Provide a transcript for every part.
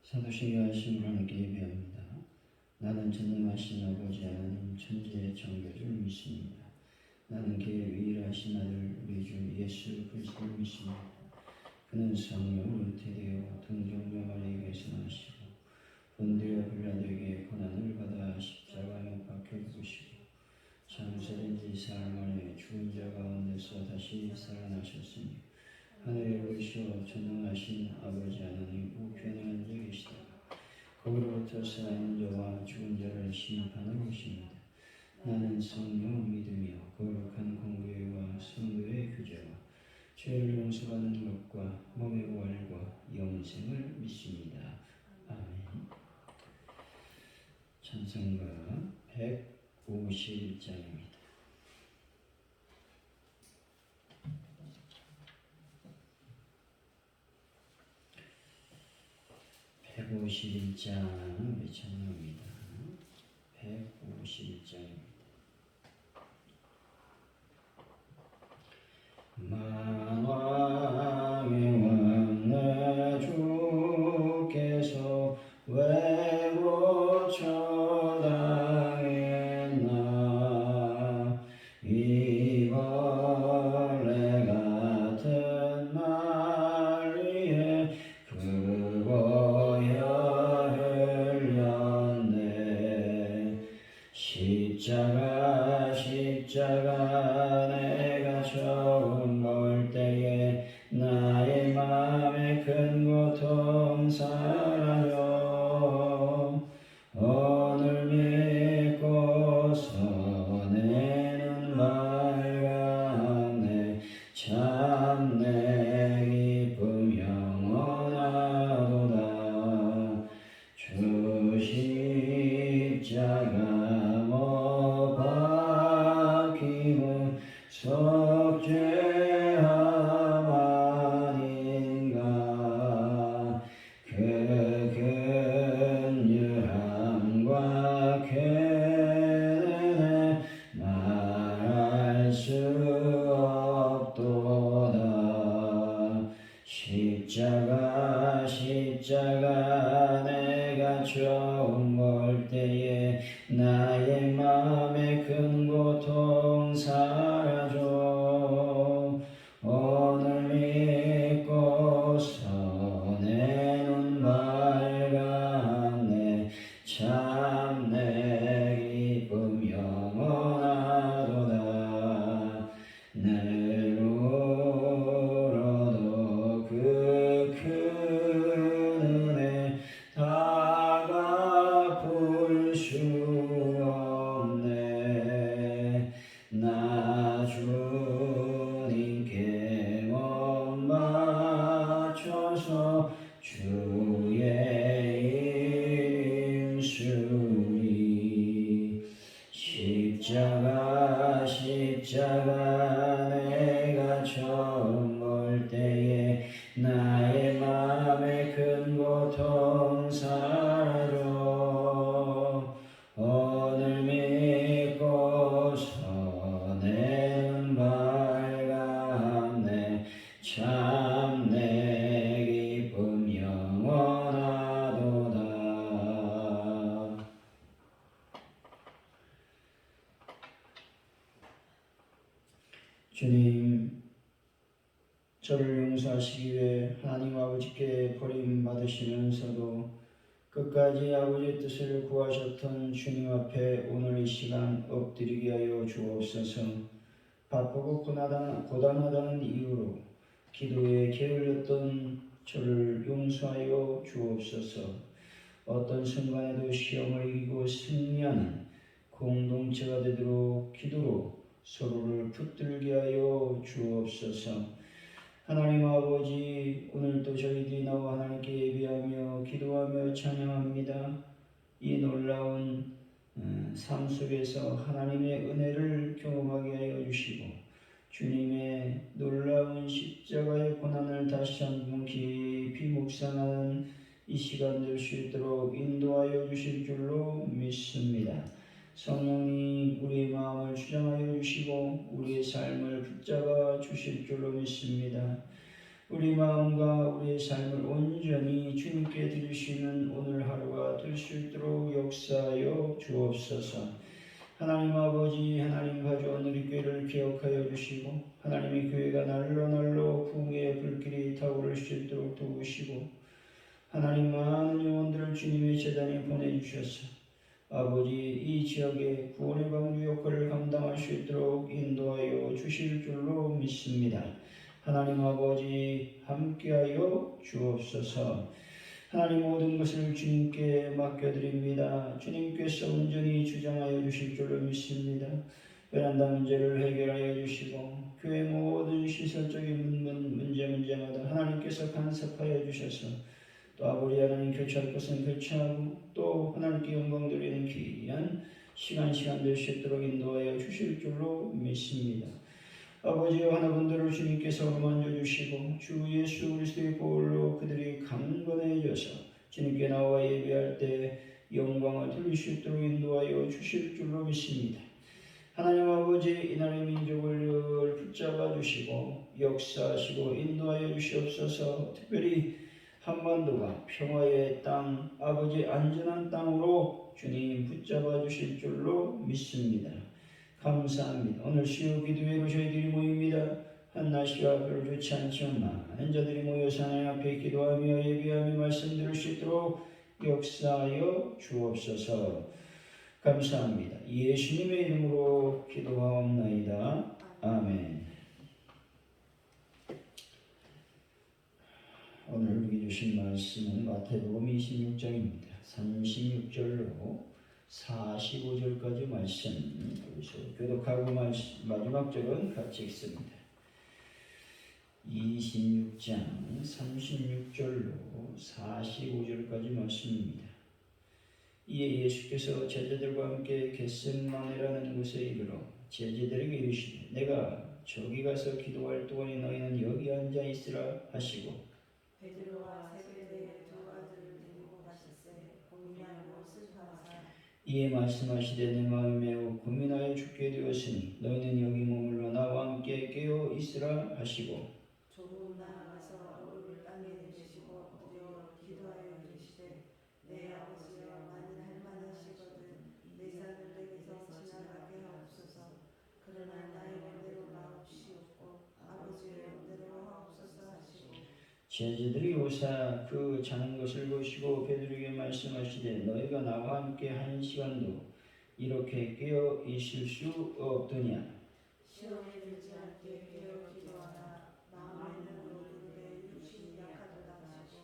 사도신경 하신 하나님께 예배합니다. 나는 전능하신 아버지 하나님 천지의 창조주를 믿습니다. 나는 그의 유일하신 아들 우리 주 예수 그리스도를 믿습니다. 그는 성령으로 태되어 동정녀 마리아에게서 나시고 본디오 빌라도에게 고난을 받아 십자가에 못 박혀 죽으시고 장사된 지 사흘 만에 죽은 자 가운데서 다시 살아나셨으니 하늘에 오르시어 전능하신 아버지 하나님 우편에 앉아 계시다가 거기로부터 살아있는 자와 죽은 자를 심판하러 오십니다. 나는 성령을 믿으며 거룩한 공교회와 성도의 교제와 죄를 용서받는 것과 몸의 부활과 영생을 믿습니다. 아멘. 찬송가 151장입니다. 151장 우리 찬양합니다. 151장입니다. 만왕의 왕 내 주께서 왜 고쳐당했나 이 벌레 같은 말리에 그거야 흘렸네. 십자가 내가 처음 볼 때에 나의 맘에 큰 고통 사라져 오늘 믿고서 내 눈 밝았네. 참 내 기쁨 영원하도다. 주 십자가 못 박힘은 속죄함 아닌가. 그 긍휼함과 괴는 말할 수 없도다. 십자가 내가 처음 볼 때에 나의 맘에 큰 고통 사라져 오늘 믿고서 내 눈 밝았네. 참 내 기쁨 영원하도다. 늘 울어도 그 큰 은혜 다 갚을 수 없네. 나 주님께 못 맞춰서 주의 인수리. 십자가 내가 처음 볼 때에 나의 맘에 큰 고통 사라져 오늘 믿고서 내 눈 밝았네. 참 내 기쁨 영원하도다. 주님, 저를 용서하시기 위해 하나님 아버지께 버림받으시면서도 끝까지 아버지의 뜻을 구하셨던 주님 앞에 오늘 이 시간 엎드리게 하여 주옵소서. 바쁘고 고단하다는 이유로 기도에 게을렸던 저를 용서하여 주옵소서. 어떤 순간에도 시험을 이기고 승리하는 공동체가 되도록 기도로 서로를 붙들게 하여 주옵소서. 하나님 아버지, 오늘도 저희들이 나와 하나님께 예배하며 기도하며 찬양합니다. 이 놀라운 삶 속에서 하나님의 은혜를 경험하게 하여 주시고 주님의 놀라운 십자가의 고난을 다시 한번 깊이 묵상하는 이 시간 될 수 있도록 인도하여 주실 줄로 믿습니다. 성령님 우리의 마음을 주장하여 주시고 우리의 삶을 붙잡아 주실 줄로 믿습니다. 우리 마음과 우리의 삶을 온전히 주님께 드릴 수 있는 오늘 하루가 될 수 있도록 역사하여 주옵소서. 하나님 아버지, 하나님 가져온 우리 교회를 기억하여 주시고 하나님의 교회가 날로 부흥의 불길이 타오를 수 있도록 도우시고 하나님 많은 영혼들을 주님의 재단에 보내주셔서 아버지 이 지역의 구원의 방주 역할을 감당할 수 있도록 인도하여 주실 줄로 믿습니다. 하나님 아버지 함께하여 주옵소서. 하나님 모든 것을 주님께 맡겨드립니다. 주님께서 온전히 주장하여 주실 줄로 믿습니다. 베란다 문제를 해결하여 주시고 교회 모든 시설적인 문제마다 하나님께서 간섭하여 주셔서 또 아버지 하나님 교체할 것은 교체하고 또 하나님께 영광 드리는 귀한 시간 될 수 있도록 인도하여 주실 줄로 믿습니다. 아버지와 하나분들을 주님께서 어루만져 주시고 주 예수 그리스도의 보혈로 그들이 강건해져서 주님께 나와 예배할 때 영광을 돌릴 수 있도록 인도하여 주실 줄로 믿습니다. 하나님 아버지 이날의 민족을 붙잡아 주시고 역사하시고 인도하여 주시옵소서. 특별히 한반도가 평화의 땅 아버지 안전한 땅으로 주님 붙잡아 주실 줄로 믿습니다. 감사합니다. 오늘 수요 기도회로 저희들이 모입니다. 한 날씨가 별로 좋지 않지만 많은 자들이 모여서 하나님 앞에 기도하며 예배하며 말씀 들을 수 있도록 역사하여 주옵소서. 감사합니다. 예수님의 이름으로 기도하옵나이다. 아멘. 오늘 우리 주신 말씀은 마태복음 26장입니다. 36절로 45절까지 말씀 교독하고 마지막 절은 같이 읽습니다. 26장 36절로 45절까지 말씀입니다. 이에 예수께서 제자들과 함께 겟세마네라는 곳에 이르러 제자들에게 이르시되 내가 저기 가서 기도할 동안에 너희는 여기 앉아 있으라 하시고 베드로와 세베대의 두 아들을 데리고 가셨으되 고민하고 슬퍼하사 이에 말씀하시되 내 마음이 매우 고민하여 죽게 되었으니 너희는 여기 머물러 나와 함께 깨어 있으라 하시고 조금 나아가서 얼굴을 땅에 대시고 엎드려 기도하여 이르시되 내 아버지여 나는 할 만하시거든 내 산을 내게서 지나가게 하옵소서. 그러나 나의 원대로 마옵시옵고 아버지의 원대로 하옵소서 하시고 제자들이 오사 그 자는 것을 보시고 베드로에게 말씀하시되 너희가 나와 함께 한 시간도 이렇게 깨어 있을 수 없더냐. 시험에 들지 않게 깨어 기도하라. 마음에는 노는데 육신이 약하도다 하시고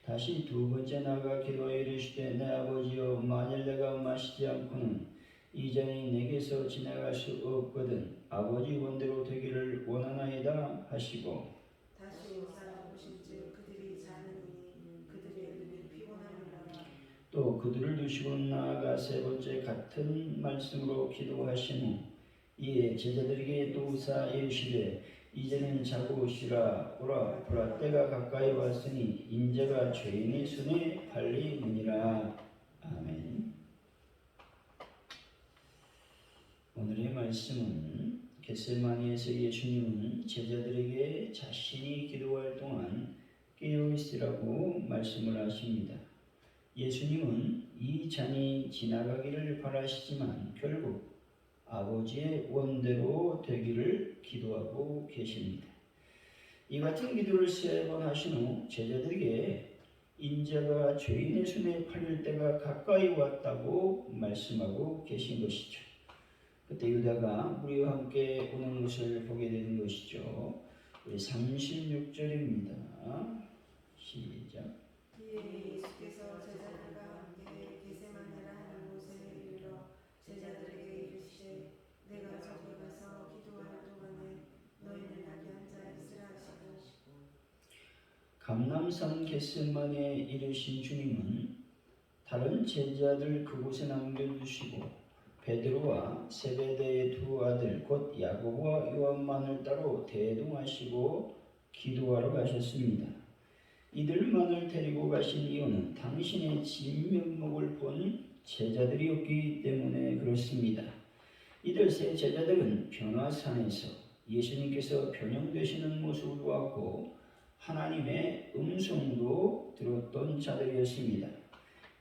다시 두 번째 나가 기도하여 이르시되 내 아버지여 만일 내가 마시지 않고는 이 잔이 내게서 지나갈 수 없거든 아버지 원대로 되기를 원하나이다 하시고 다시 오사 보신즉 그들이 자느니 그들의 눈이 피곤함이라. 또 그들을 두시고 나아가 세 번째 같은 말씀으로 기도하신 후 이에 제자들에게 또 우사 이르시되 이제는 자고 쉬라 보라 때가 가까이 왔으니 인자가 죄인의 손에 팔리느니라. 아멘. 오늘의 말씀은 겟세마니에서 예수님은 제자들에게 자신이 기도할 동안 깨어 있으라고 말씀을 하십니다. 예수님은 이 잔이 지나가기를 바라시지만 결국 아버지의 원대로 되기를 기도하고 계십니다. 이 같은 기도를 3번 하신 후 제자들에게 인자가 죄인의 손에 팔릴 때가 가까이 왔다고 말씀하고 계신 것이죠. 그때 유다가 무리와 함께 오는 것을 보게 되는 것이죠. 우리 36절입니다. 시작. 이에 예수께서 제자들과 함께 겟세마네라 하는 곳에 이르러 제자들에게 이르시되 내가 저기 가서 기도할 동안에 너희는 여기 앉아 있으라 하시고 감람산 겟세마네에 이르신 주님은 다른 제자들 그곳에 남겨두시고 베드로와 세베대의 두 아들 곧 야고보와 요한만을 따로 대동하시고 기도하러 가셨습니다. 이들만을 데리고 가신 이유는 당신의 진면목을 본 제자들이었기 때문에 그렇습니다. 이들 세 제자들은 변화산에서 예수님께서 변형되시는 모습을 보았고 하나님의 음성도 들었던 자들이었습니다.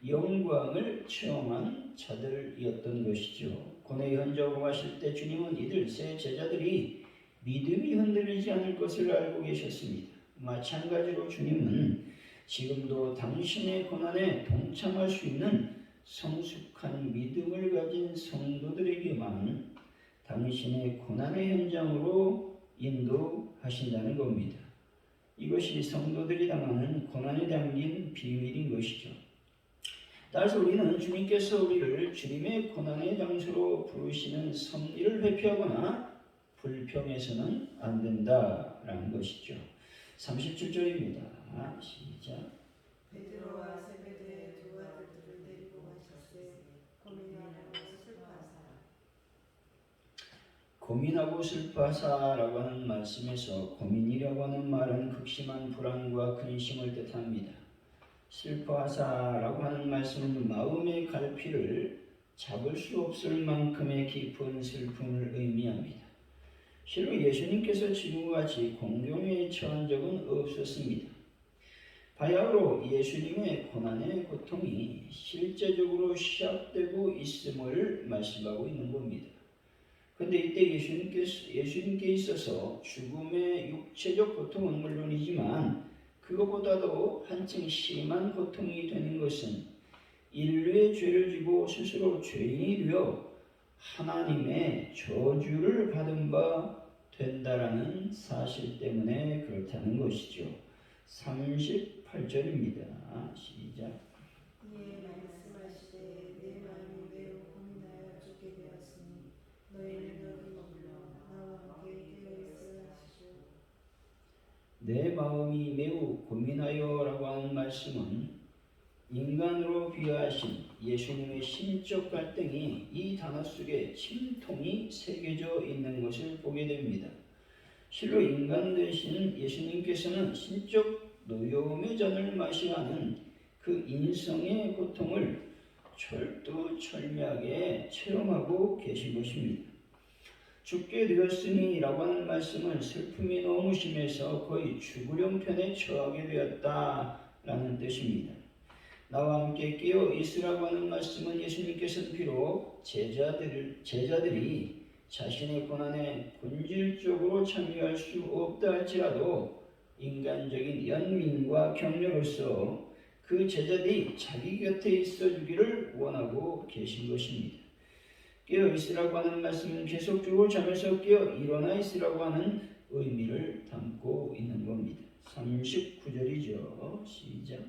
영광을 체험한 자들이었던 것이죠. 고뇌의 흔적으로 가실 때 주님은 이들 세 제자들이 믿음이 흔들리지 않을 것을 알고 계셨습니다. 마찬가지로 주님은 지금도 당신의 고난에 동참할 수 있는 성숙한 믿음을 가진 성도들에게만 당신의 고난의 현장으로 인도하신다는 겁니다. 이것이 성도들이 당하는 고난에 담긴 비밀인 것이죠. 따라서 우리는 주님께서 우리를 주님의 고난의 장소로 부르시는 섭리를 회피하거나 불평해서는 안 된다라는 것이죠. 37절입니다. 시작. 베드로와 세베대의 두 아들들을 데리고 가셨으되 고민하고 슬퍼하사라고 하는 말씀에서 고민이라고 하는 말은 극심한 불안과 근심을 뜻합니다. 슬퍼하사라고 하는 말씀은 마음의 갈피를 잡을 수 없을 만큼의 깊은 슬픔을 의미합니다. 실로 예수님께서 지금과 같이 공경에 처한 적은 없었습니다. 바야흐로 예수님의 고난의 고통이 실제적으로 시작되고 있음을 말씀하고 있는 겁니다. 그런데 이때 예수님께 있어서 죽음의 육체적 고통은 물론이지만 그것보다도 한층 심한 고통이 되는 것은 인류의 죄를 지고 스스로 죄인이 되어 하나님의 저주를 받은 바 된다라는 사실 때문에 그렇다는 것이죠. 38절입니다. 시작. 이에 말씀하시되 내 마음이 매우 고민하여 죽게 되었으니 너희는 여기 머물러 나와 함께 깨어있으라 하시고. 내 마음이 매우 고민하여라고 하는 말씀은 인간으로 비유하신 예수님의 심적 갈등이 이 단어 속에 침통이 새겨져 있는 것을 보게 됩니다. 실로 인간 되신 예수님께서는 신적 노여움의 잔을 마셔야 하는 그 인성의 고통을 철두철미하게 체험하고 계신 것입니다. 죽게 되었으니 라고 하는 말씀은 슬픔이 너무 심해서 거의 죽으려 편에 처하게 되었다라는 뜻입니다. 나와 함께 깨어 있으라고 하는 말씀은 예수님께서는 비록 제자들이 자신의 고난에 본질적으로 참여할 수 없다 할지라도 인간적인 연민과 격려로서 그 제자들이 자기 곁에 있어 주기를 원하고 계신 것입니다. 깨어 있으라고 하는 말씀은 계속적으로 잠에서 깨어 일어나 있으라고 하는 의미를 담고 있는 겁니다. 39절이죠. 시작.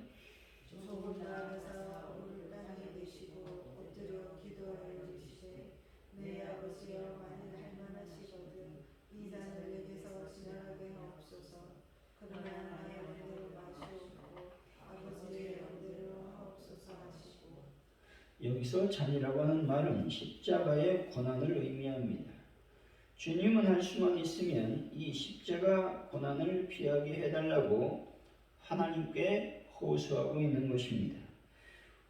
조금 나아가서 오늘 땅에 계시고 엎드려 기도하여 이르시되 내 아버지여 만일 할만하시거든 이 잔을 내게서 지나가게 하옵소서. 그러나 나의 원대로 마시옵고 아버지의 원대로 하옵소서 하시고. 여기서 잔이라고 하는 말은 십자가의 고난을 의미합니다. 주님은 할 수만 있으면 이 십자가 고난을 피하게 해달라고 하나님께 호소하고 있는 것입니다.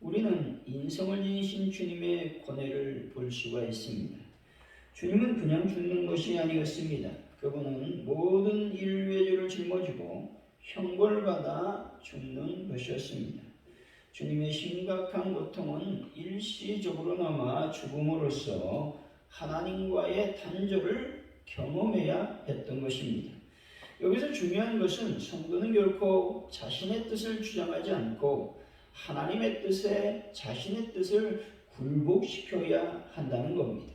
우리는 인성을 지니신 주님의 고뇌를 볼 수가 있습니다. 주님은 그냥 죽는 것이 아니었습니다. 그분은 모든 인류의 죄를 짊어지고 형벌받아 죽는 것이었습니다. 주님의 심각한 고통은 일시적으로나마 죽음으로써 하나님과의 단절을 경험해야 했던 것입니다. 여기서 중요한 것은 성도는 결코 자신의 뜻을 주장하지 않고 하나님의 뜻에 자신의 뜻을 굴복시켜야 한다는 겁니다.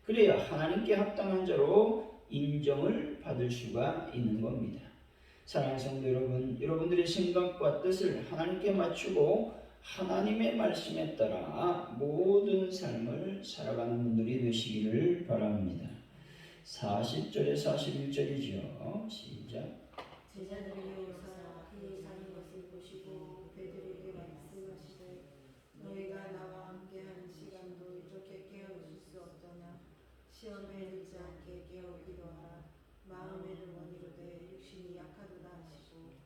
그래야 하나님께 합당한 자로 인정을 받을 수가 있는 겁니다. 사랑하는 성도 여러분, 여러분들의 생각과 뜻을 하나님께 맞추고 하나님의 말씀에 따라 모든 삶을 살아가는 분들이 되시기를 바랍니다. 40절에 41절이죠. 시작. 제자들이 오사 그의 사는 것을 보시고 베드로에게 말씀하시되 너희가 나와 함께하는 시간도 이렇게 깨어 있을 수 없더냐. 시험에 들지 않게 깨어 기도하라. 마음에는 원이로되 육신이 약하도다 하시고.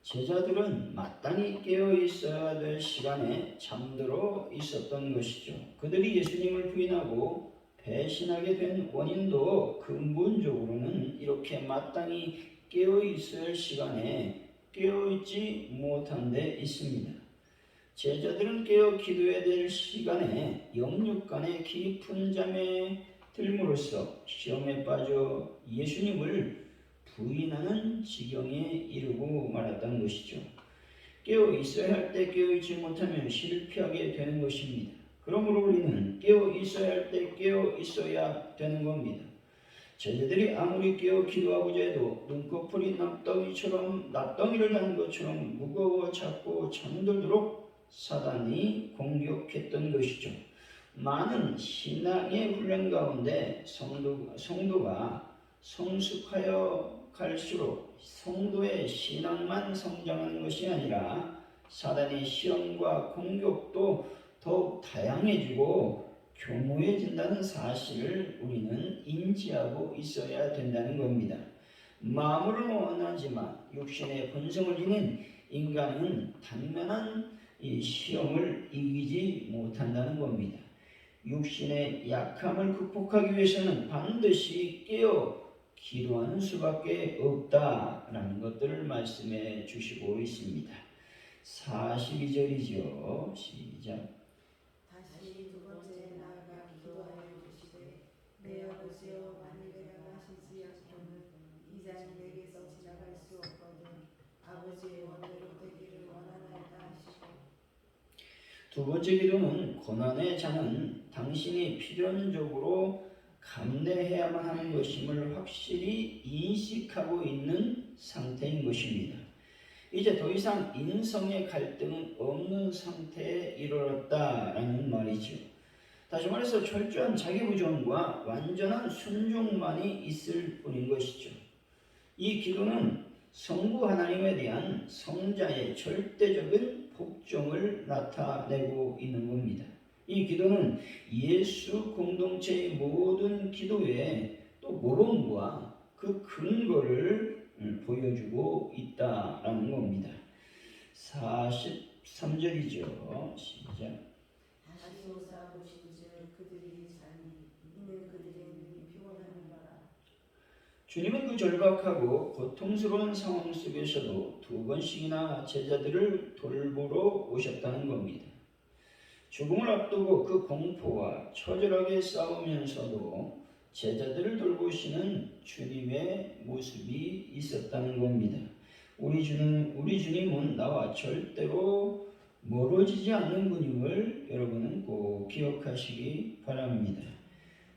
제자들은 마땅히 깨어 있어야 될 시간에 잠들어 있었던 것이죠. 그들이 예수님을 부인하고 배신하게 된 원인도 근본적으로는 이렇게 마땅히 깨어 있어야 할 시간에 깨어 있지 못한 데 있습니다. 제자들은 깨어 기도해야 될 시간에 영육간의 깊은 잠에 들므로써 시험에 빠져 예수님을 부인하는 지경에 이르고 말았다는 것이죠. 깨어 있어야 할 때 깨어 있지 못하면 실패하게 되는 것입니다. 그러므로 우리는 깨어 있어야 할 때 깨어 있어야 되는 겁니다. 제자들이 아무리 깨어 기도하고자 해도 눈꺼풀이 납덩이를 단 것처럼 무거워 자꾸 잠들도록 사단이 공격했던 것이죠. 많은 신앙의 훈련 가운데 성도가 성숙하여 갈수록 성도의 신앙만 성장하는 것이 아니라 사단의 시험과 공격도 더욱 다양해지고 교모해진다는 사실을 우리는 인지하고 있어야 된다는 겁니다. 마음으로는 원하지만 육신의 본성을 지닌 인간은 당면한 이 시험을 이기지 못한다는 겁니다. 육신의 약함을 극복하기 위해서는 반드시 깨어 기도하는 수밖에 없다라는 것들을 말씀해 주시고 있습니다. 42절이죠. 시작. 다시 두 번째 나아가 기도하여 이르시되 내 아버지여 만일 내가 마시지 않고는 이 잔이 내게서 지나갈 수 없거든 아버지의 원대로 되기를 원하나이다 하시고. 두 번째 기도는 고난의 잔은 당신이 필연적으로 감내해야만 하는 것임을 확실히 인식하고 있는 상태인 것입니다. 이제 더 이상 인성의 갈등은 없는 상태에 이르렀다라는 말이죠. 다시 말해서 철저한 자기부정과 완전한 순종만이 있을 뿐인 것이죠. 이 기도는 성부 하나님에 대한 성자의 절대적인 복종을 나타내고 있는 겁니다. 이 기도는 예수 공동체의 모든 기도의 또 모범과 그 근거를 보여주고 있다라는 겁니다. 43절이죠. 시작. 다시 오사 보신즉 그들이 자니 이는 그들의 눈이 피곤하는거라. 주님은 그 절박하고 고통스러운 상황 속에서도 두 번씩이나 제자들을 돌보러 오셨다는 겁니다. 죽음을 앞두고 그 공포와 처절하게 싸우면서도 제자들을 돌보시는 주님의 모습이 있었다는 겁니다. 우리 주님은 나와 절대로 멀어지지 않는 분임을 여러분은 꼭 기억하시기 바랍니다.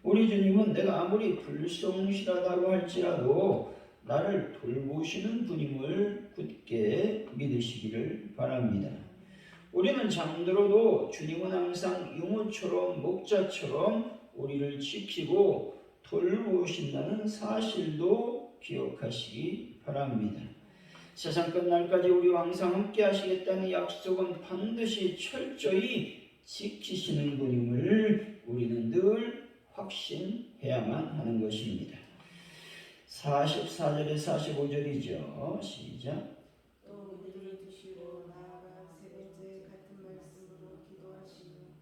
우리 주님은 내가 아무리 불성실하다고 할지라도 나를 돌보시는 분임을 굳게 믿으시기를 바랍니다. 우리는 잠들어도 주님은 항상 유모처럼 목자처럼 우리를 지키고 돌보신다는 사실도 기억하시기 바랍니다. 세상 끝날까지 우리와 항상 함께 하시겠다는 약속은 반드시 철저히 지키시는 분임을 우리는 늘 확신해야만 하는 것입니다. 44절에 45절이죠. 시작. 또 그들을 두시고 나아가 세 번째 같은 말씀으로 기도하시고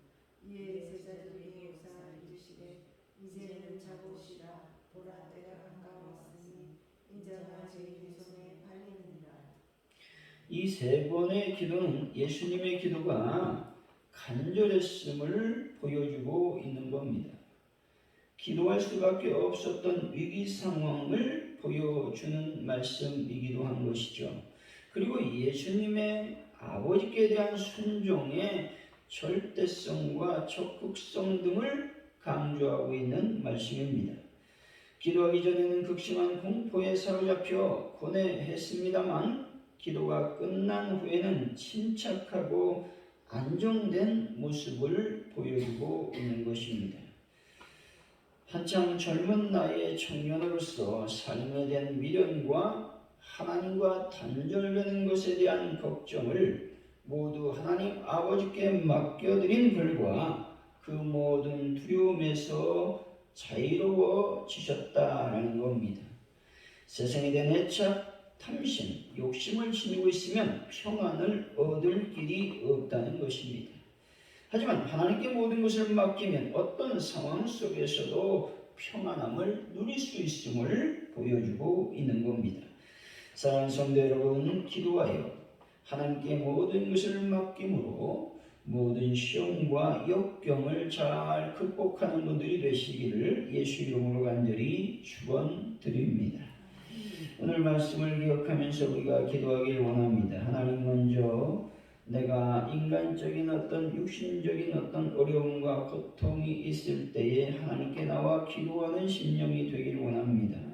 이에 제자들에게 오사 이르시되 이제는 자고시라 보라 때가 가까웠으니 인자가 저희의 손에 팔리느니라. 이 세 번의 기도는 예수님의 기도가 간절했음을 보여주고 있는 겁니다. 기도할 수밖에 없었던 위기 상황을 보여주는 말씀이기도 한 것이죠. 그리고 예수님의 아버지께 대한 순종의 절대성과 적극성 등을 강조하고 있는 말씀입니다. 기도하기 전에는 극심한 공포에 사로잡혀 고뇌했습니다만 기도가 끝난 후에는 침착하고 안정된 모습을 보여주고 있는 것입니다. 한참 젊은 나이의 청년으로서 삶에 대한 미련과 하나님과 단절되는 것에 대한 걱정을 모두 하나님 아버지께 맡겨드린 결과 그 모든 두려움에서 자유로워지셨다라는 겁니다. 세상에 대한 애착, 탐심, 욕심을 지니고 있으면 평안을 얻을 길이 없다는 것입니다. 하지만 하나님께 모든 것을 맡기면 어떤 상황 속에서도 평안함을 누릴 수 있음을 보여주고 있는 겁니다. 사랑하는 성도 여러분, 기도하여 하나님께 모든 것을 맡김으로 모든 시험과 역경을 잘 극복하는 분들이 되시기를 예수 이름으로 간절히 축원드립니다. 오늘 말씀을 기억하면서 우리가 기도하길 원합니다. 하나님, 먼저 내가 인간적인 어떤 육신적인 어떤 어려움과 고통이 있을 때에 하나님께 나와 기도하는 심령이 되길 원합니다.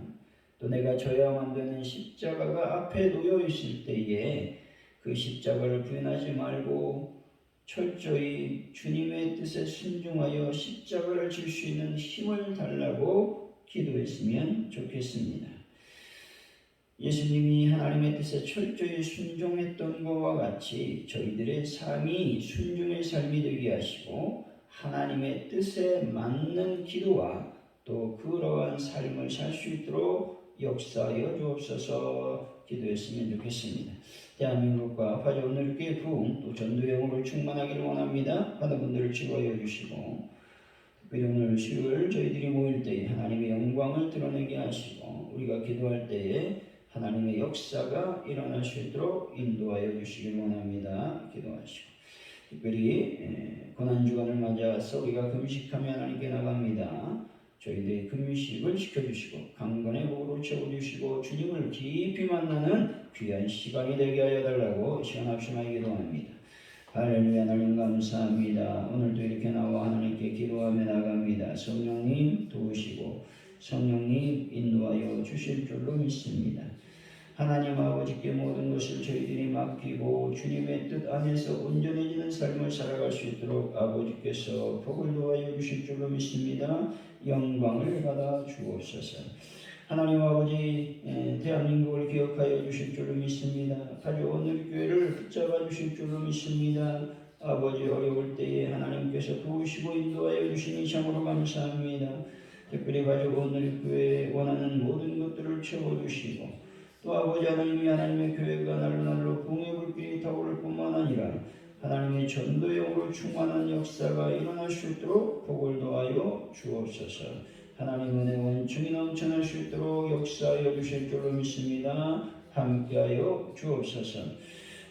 또 내가 져야만 되는 십자가가 앞에 놓여 있을 때에 그 십자가를 부인하지 말고 철저히 주님의 뜻에 순종하여 십자가를 질 수 있는 힘을 달라고 기도했으면 좋겠습니다. 예수님이 하나님의 뜻에 철저히 순종했던 것과 같이 저희들의 삶이 순종의 삶이 되게 하시고 하나님의 뜻에 맞는 기도와 또 그러한 삶을 살 수 있도록 역사하여 주옵소서. 기도했으면 좋겠습니다. 대한민국과 파주 오늘교회 부흥 또 전도영으로 충만하기를 원합니다. 하는 분들을 치료하여 주시고 특별히 오늘 수요일 저희들이 모일 때에 하나님의 영광을 드러내게 하시고 우리가 기도할 때에 하나님의 역사가 일어날 수 있도록 인도하여 주시길 원합니다. 기도하시고 특별히 고난주간을 맞아서 우리가 금식하며 하나님께 나갑니다. 저희들의 금식을 지켜주시고 강건의 복으로 채워주시고 주님을 깊이 만나는 귀한 시간이 되게 하여 달라고 시간 합심하여 기도합니다. 할렐루야. 하나님 감사합니다. 오늘도 이렇게 나와 하나님께 기도하며 나갑니다. 성령님 도우시고 성령님 인도하여 주실 줄로 믿습니다. 하나님 아버지께 모든 것을 저희들이 맡기고 주님의 뜻 안에서 온전해지는 삶을 살아갈 수 있도록 아버지께서 복을 도와여 주실 줄로 믿습니다. 영광을 받아 주옵소서. 하나님 아버지, 대한민국을 기억하여 주실 줄로 믿습니다. 파주 오늘교회를 붙잡아 주실 줄로 믿습니다. 아버지, 어려울 때에 하나님께서 도우시고 인도하여 주시니 참으로 감사합니다. 특별히 파주 오늘교회에 원하는 모든 것들을 채워주시고 또 아버지 하나님이 하나님의 교회가 날로 붕의 불길이 타오를 뿐만 아니라 하나님의 전도용으로 충만한 역사가 일어날 수 있도록 복을 도하여 주옵소서. 하나님 은혜 원충이 넘쳐날 수 있도록 역사하여 주실 줄로 믿습니다. 함께하여 주옵소서.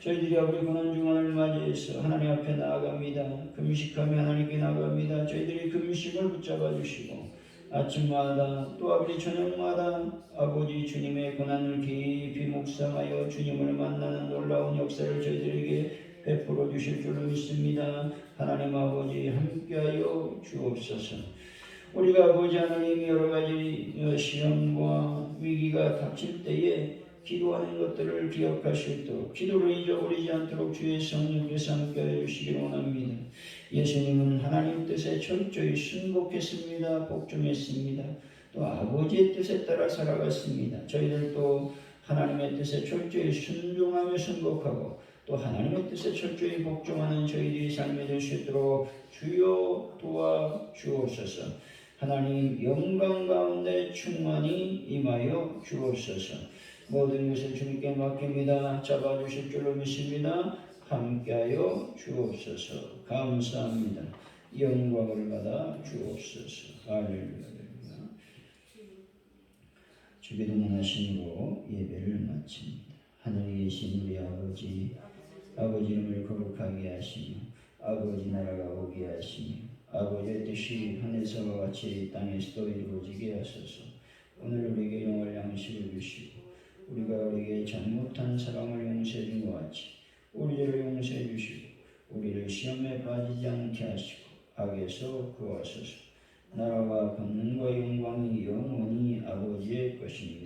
저희들이 아버지 고난주간을 맞이해서 하나님 앞에 나아갑니다. 금식하며 하나님께 나아갑니다. 저희들이 금식을 붙잡아 주시고 아침마다 또 아버지 저녁마다 아버지 주님의 고난을 깊이 묵상하여 주님을 만나는 놀라운 역사를 저희들에게 베풀어 주실 줄로 믿습니다. 하나님 아버지 함께하여 주옵소서. 우리가 아버지 하나님 여러 가지 시험과 위기가 닥칠 때에 기도하는 것들을 기억할 수 있도록 기도를 잊어버리지 않도록 주의 성령께서 함께하여 주시기를 원합니다. 예수님은 하나님 뜻에 철저히 순복했습니다. 복종했습니다. 또 아버지의 뜻에 따라 살아갔습니다. 저희들도 하나님의 뜻에 철저히 순종하며 순복하고 또 하나님의 뜻에 철저히 복종하는 저희들의 삶이 될 수 있도록 주여 도와 주옵소서. 하나님 영광 가운데 충만히 임하여 주옵소서. 모든 것을 주님께 맡깁니다. 잡아주실 줄로 믿습니다. 함께하여 주옵소서. 감사합니다. 영광을 받아 주옵소서. 할렐루야. 주기도문 하심으로 예배를 마칩니다. 하늘에 계신 우리 아버지 이름을 거룩하게 하시며 아버지 나라가 오게 하시며 아버지의 뜻이 하늘에서와 같이 땅에서도 이루어지게 하소서. 오늘 우리에게 영원한 양식을 주시고 우리가 우리에게 잘못한 사랑을 용서해 준 것 같이 우리를 용서해 주시고 우리를 시험에 빠지지 않게 하시고 악에서 구하소서. 나라와 권능과 영광이 영원히 아버지의 것입니다.